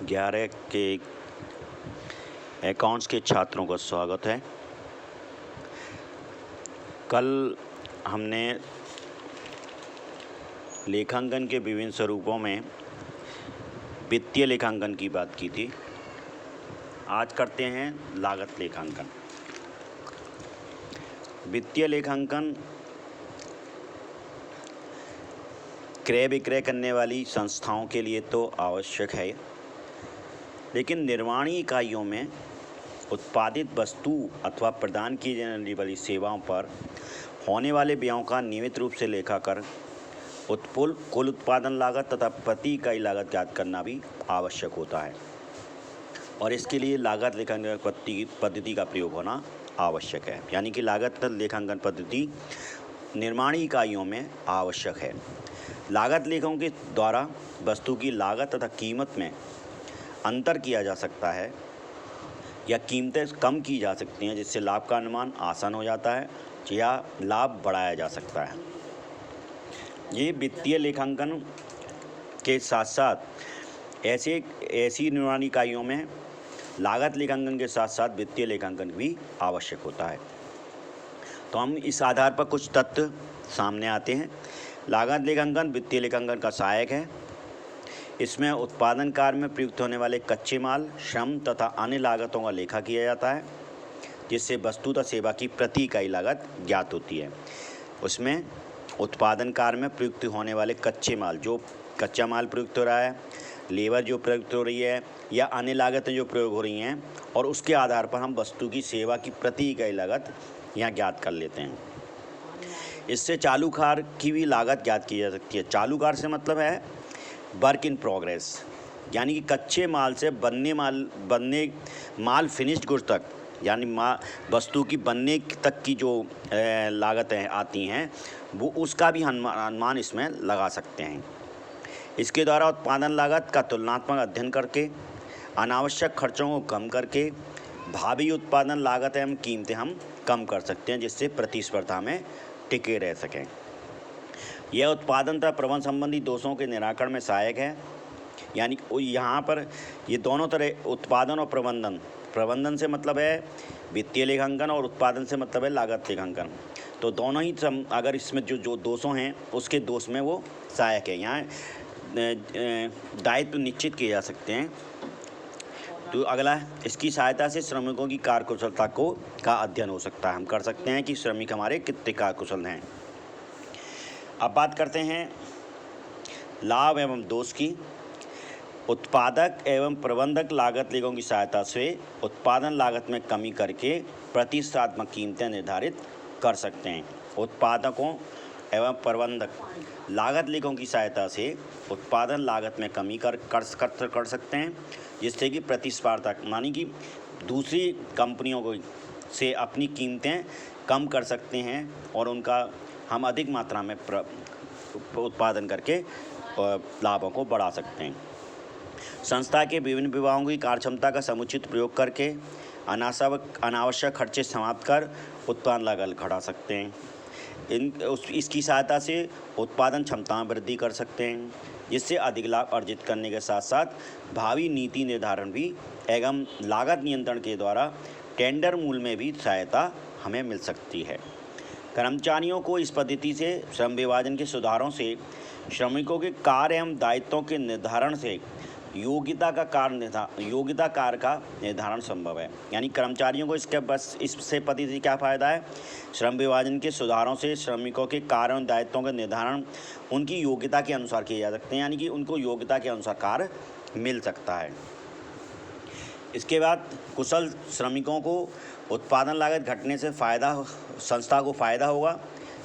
11 के अकाउंट्स के छात्रों का स्वागत है। कल हमने लेखांकन के विभिन्न स्वरूपों में वित्तीय लेखांकन की बात की थी। आज करते हैं लागत लेखांकन। वित्तीय लेखांकन क्रय विक्रय करने वाली संस्थाओं के लिए तो आवश्यक है, लेकिन निर्माणी इकाइयों में उत्पादित वस्तु अथवा प्रदान की जाने वाली सेवाओं पर होने वाले व्ययों का नियमित रूप से लेखा कर कुल उत्पादन लागत तथा प्रति इकाई लागत ज्ञात करना भी आवश्यक होता है और इसके लिए लागत लेखांकन पद्धति का प्रयोग होना आवश्यक है। यानी कि लागत लेखांकन पद्धति निर्माणी इकाइयों में आवश्यक है। लागत लेखों के द्वारा वस्तु की लागत तथा कीमत में अंतर किया जा सकता है या कीमतें कम की जा सकती हैं, जिससे लाभ का अनुमान आसान हो जाता है या लाभ बढ़ाया जा सकता है। ये वित्तीय लेखांकन के साथ साथ ऐसी निर्माण इकाइयों में लागत लेखांकन के साथ साथ वित्तीय लेखांकन भी आवश्यक होता है। तो हम इस आधार पर कुछ तथ्य सामने आते हैं। लागत लेखांकन वित्तीय लेखांकन का सहायक है। इसमें उत्पादन कार्य में प्रयुक्त होने वाले कच्चे माल, श्रम तथा अन्य लागतों का लेखा किया जाता है, जिससे वस्तु तथा सेवा की प्रति इकाई लागत ज्ञात होती है। उसमें उत्पादन कार्य में प्रयुक्त होने वाले कच्चे माल, जो कच्चा माल प्रयुक्त हो रहा है, लेबर जो प्रयुक्त हो रही है या अन्य लागतें जो प्रयोग हो रही हैं, और उसके आधार पर हम वस्तु की सेवा की प्रति इकाई लागत यहाँ ज्ञात कर लेते हैं। इससे चालू कार्य की भी लागत ज्ञात की जा सकती है। चालू कार्य से मतलब है वर्क इन प्रोग्रेस, यानी कि कच्चे माल से बनने माल फिनिश्ड गुड्स तक, यानी वस्तु की बनने तक की जो लागतें आती हैं वो उसका भी अनुमान इसमें लगा सकते हैं। इसके द्वारा उत्पादन लागत का तुलनात्मक अध्ययन करके अनावश्यक खर्चों को कम करके भावी उत्पादन लागत एवं कीमतें हम कम कर सकते हैं, जिससे प्रतिस्पर्धा में टिके रह सकें। यह उत्पादन तथा प्रबंधन संबंधी दोषों के निराकरण में सहायक है। यानी यहाँ पर ये दोनों तरह उत्पादन और प्रबंधन से मतलब है वित्तीय लेखांकन और उत्पादन से मतलब है लागत लेखांकन। तो दोनों ही अगर इसमें जो दोषों हैं उसके दोष में वो सहायक है। यहाँ दायित्व निश्चित किए जा सकते हैं। तो अगला है, इसकी सहायता से श्रमिकों की कार्यकुशलता का अध्ययन हो सकता है। हम कर सकते हैं कि श्रमिक हमारे कितने कार्यकुशल हैं। अब बात करते हैं लाभ एवं दोष की। उत्पादक एवं प्रबंधक लागत लेखों की सहायता से उत्पादन लागत में कमी करके प्रतिस्पर्धात्मक कीमतें निर्धारित कर सकते हैं। उत्पादकों एवं प्रबंधक लागत लेखों की सहायता से उत्पादन लागत में कमी कर सकते हैं, जिससे कि प्रतिस्पर्धा मानी कि दूसरी कंपनियों को से अपनी कीमतें कम कर सकते हैं और उनका हम अधिक मात्रा में उत्पादन करके लाभों को बढ़ा सकते हैं। संस्था के विभिन्न विभागों की कार्यक्षमता का समुचित प्रयोग करके अनावश्यक खर्चे समाप्त कर उत्पादन लागत घटा सकते हैं। इसकी सहायता से उत्पादन क्षमता में वृद्धि कर सकते हैं, जिससे अधिक लाभ अर्जित करने के साथ साथ भावी नीति निर्धारण भी एवं लागत नियंत्रण के द्वारा टेंडर मूल्य में भी सहायता हमें मिल सकती है। कर्मचारियों को इस पद्धति से श्रम विभाजन के सुधारों से श्रमिकों के कार्य एवं दायित्वों के निर्धारण से योग्यता कार्य का निर्धारण संभव है। यानी कर्मचारियों को इससे पद्धति क्या फ़ायदा है? श्रम विभाजन के सुधारों से श्रमिकों के कार्य एवं दायित्वों के निर्धारण उनकी योग्यता के अनुसार किए जा सकते हैं, यानी कि उनको योग्यता के अनुसार कार्य मिल सकता है। इसके बाद कुशल श्रमिकों को उत्पादन लागत घटने से संस्था को फ़ायदा होगा।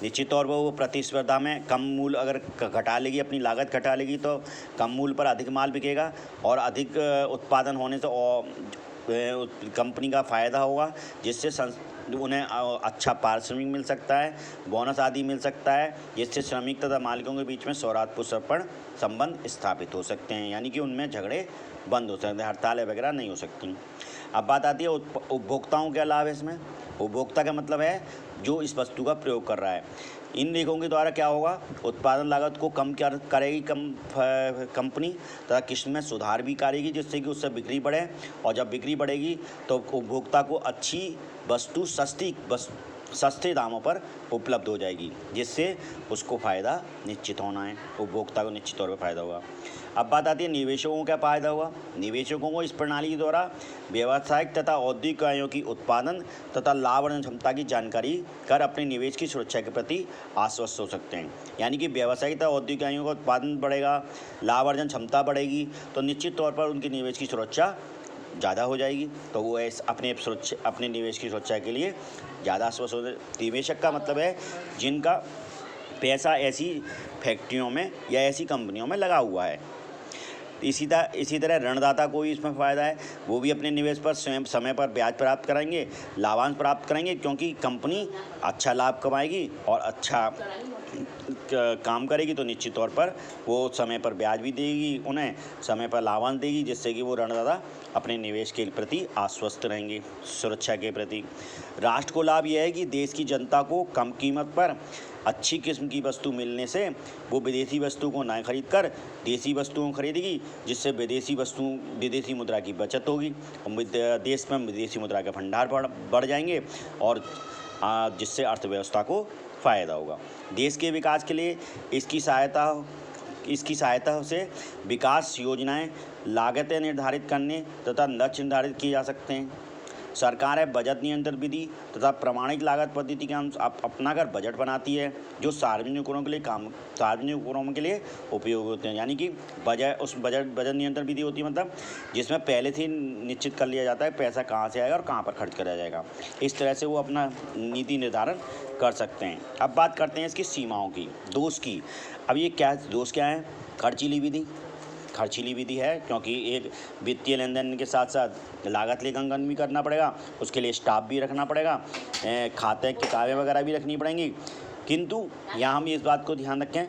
निश्चित तौर पर वो प्रतिस्पर्धा में कम मूल्य अगर घटा लेगी, अपनी लागत घटा लेगी, तो कम मूल्य पर अधिक माल बिकेगा और अधिक उत्पादन होने से कंपनी का फ़ायदा होगा, जिससे उन्हें अच्छा पारिश्रमिक मिल सकता है, बोनस आदि मिल सकता है, जिससे श्रमिक तथा मालिकों के बीच में सौहार्दपूर्ण संबंध स्थापित हो सकते हैं। यानी कि उनमें झगड़े बंद हो सकते हैं, हड़तालें वगैरह नहीं हो सकती। अब बात आती है उपभोक्ताओं के लाभ। इसमें उपभोक्ता का मतलब है जो इस वस्तु का प्रयोग कर रहा है। इन लेखों के द्वारा क्या होगा, उत्पादन लागत को कम करेगी कंपनी तथा किस्म में सुधार भी करेगी, जिससे कि उससे बिक्री बढ़े, और जब बिक्री बढ़ेगी तो उपभोक्ता को अच्छी वस्तु सस्ते दामों पर उपलब्ध हो जाएगी, जिससे उसको फ़ायदा निश्चित होना है, उपभोक्ता को निश्चित तौर पर फ़ायदा होगा। अब बात आती है निवेशकों को क्या फ़ायदा होगा। निवेशकों को इस प्रणाली के द्वारा व्यावसायिक तथा औद्योगिक इकाइयों की उत्पादन तथा लाभ अर्जन क्षमता की जानकारी कर अपने निवेश की सुरक्षा के प्रति आश्वस्त हो सकते हैं। यानी कि व्यावसायिक तथा औद्योगिक इकाइयों का उत्पादन बढ़ेगा, लाभ अर्जन क्षमता बढ़ेगी, तो निश्चित तौर पर उनके निवेश की सुरक्षा ज़्यादा हो जाएगी, तो वो अपने निवेश की सुरक्षा के लिए ज़्यादा आश्वस्त हो। निवेशक का मतलब है जिनका पैसा ऐसी फैक्ट्रियों में या ऐसी कंपनियों में लगा हुआ है। इसी तरह ऋणदाता को भी इसमें फ़ायदा है, वो भी अपने निवेश पर स्वयं समय पर ब्याज प्राप्त करेंगे, लाभांश प्राप्त करेंगे, क्योंकि कंपनी अच्छा लाभ कमाएगी और अच्छा काम करेगी, तो निश्चित तौर पर वो समय पर ब्याज भी देगी, उन्हें समय पर लाभांश देगी, जिससे कि वो ऋणदाता अपने निवेश के प्रति आश्वस्त रहेंगे, सुरक्षा के प्रति। राष्ट्र को लाभ यह है कि देश की जनता को कम कीमत पर अच्छी किस्म की वस्तु मिलने से वो विदेशी वस्तु को न खरीद कर देसी वस्तुओं को खरीदेगी, जिससे विदेशी मुद्रा की बचत होगी और देश में विदेशी मुद्रा के भंडार बढ़ जाएंगे, और जिससे अर्थव्यवस्था को फ़ायदा होगा। देश के विकास के लिए इसकी सहायता से विकास योजनाएं, लागतें निर्धारित करने तथा लक्ष्य निर्धारित किए जा सकते हैं। सरकारें बजट नियंत्रण विधि तथा प्रमाणिक लागत पद्धति के अपनाकर बजट बनाती है, जो सार्वजनिक उपक्रमों के लिए उपयोग होते हैं। यानी कि बजट नियंत्रण विधि होती है, मतलब जिसमें पहले से निश्चित कर लिया जाता है पैसा कहाँ से आएगा और कहाँ पर खर्च करा जाएगा। इस तरह से वो अपना नीति निर्धारण कर सकते हैं। अब बात करते हैं इसकी सीमाओं की, दोष की। अब ये दोष क्या है? खर्चीली विधि है, क्योंकि एक वित्तीय लेन देन के साथ साथ लागत लेखांकन भी करना पड़ेगा, उसके लिए स्टाफ भी रखना पड़ेगा, खाते किताबें वगैरह भी रखनी पड़ेंगी। किंतु यहाँ हम इस बात को ध्यान रखें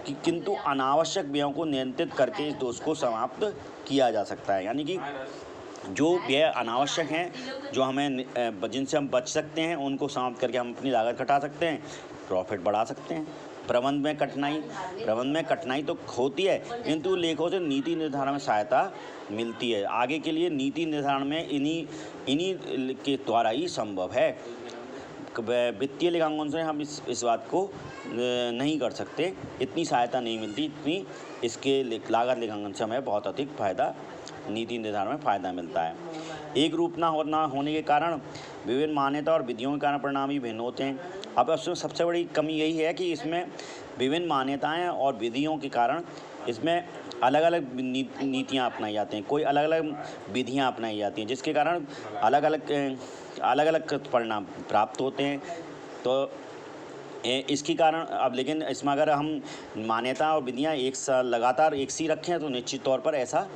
कि किंतु अनावश्यक व्ययों को नियंत्रित करके इस दोष को समाप्त किया जा सकता है। यानी कि जो व्यय अनावश्यक हैं, जो जिनसे हम बच सकते हैं, उनको समाप्त करके हम अपनी लागत घटा सकते हैं, प्रॉफिट बढ़ा सकते हैं। प्रबंध में कठिनाई तो होती है, किंतु लेखों से नीति निर्धारण में सहायता मिलती है। आगे के लिए नीति निर्धारण में इन्हीं के द्वारा ही संभव है। वित्तीय लेखांकन से हम इस बात को नहीं कर सकते, इतनी सहायता नहीं मिलती, इतनी इसके लागत लेखांकन से हमें बहुत अधिक फ़ायदा, नीति निर्धारण में फ़ायदा मिलता है। एक रूप ना होने के कारण विभिन्न मान्यता और विधियों के कारण परिणाम भी भिन्न होते हैं। अब इसमें सबसे बड़ी कमी यही है कि इसमें विभिन्न मान्यताएं और विधियों के कारण इसमें अलग अलग नीतियाँ अपनाई जाती हैं, कोई अलग अलग विधियाँ अपनाई जाती हैं, जिसके कारण अलग अलग परिणाम प्राप्त होते हैं। तो इसके कारण अब लेकिन इसमें अगर हम मान्यता और विधियाँ लगातार एक सी रखें, तो निश्चित तौर पर ऐसा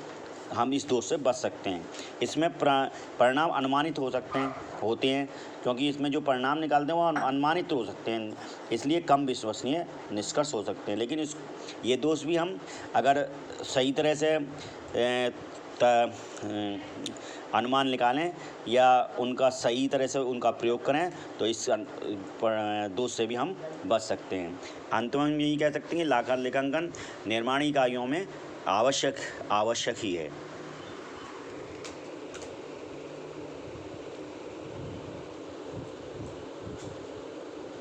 हम इस दोष से बच सकते हैं। इसमें परिणाम अनुमानित होते हैं, क्योंकि इसमें जो परिणाम निकालते हैं वो अनुमानित हो सकते हैं, इसलिए कम विश्वसनीय निष्कर्ष हो सकते हैं। लेकिन ये दोष भी हम अगर सही तरह से अनुमान निकालें या उनका सही तरह से उनका प्रयोग करें, तो इस दोष से भी हम बच सकते हैं। अंत में हम यही कह सकते हैं कि लागत लेखांकन निर्माण इकाइयों में आवश्यक ही है।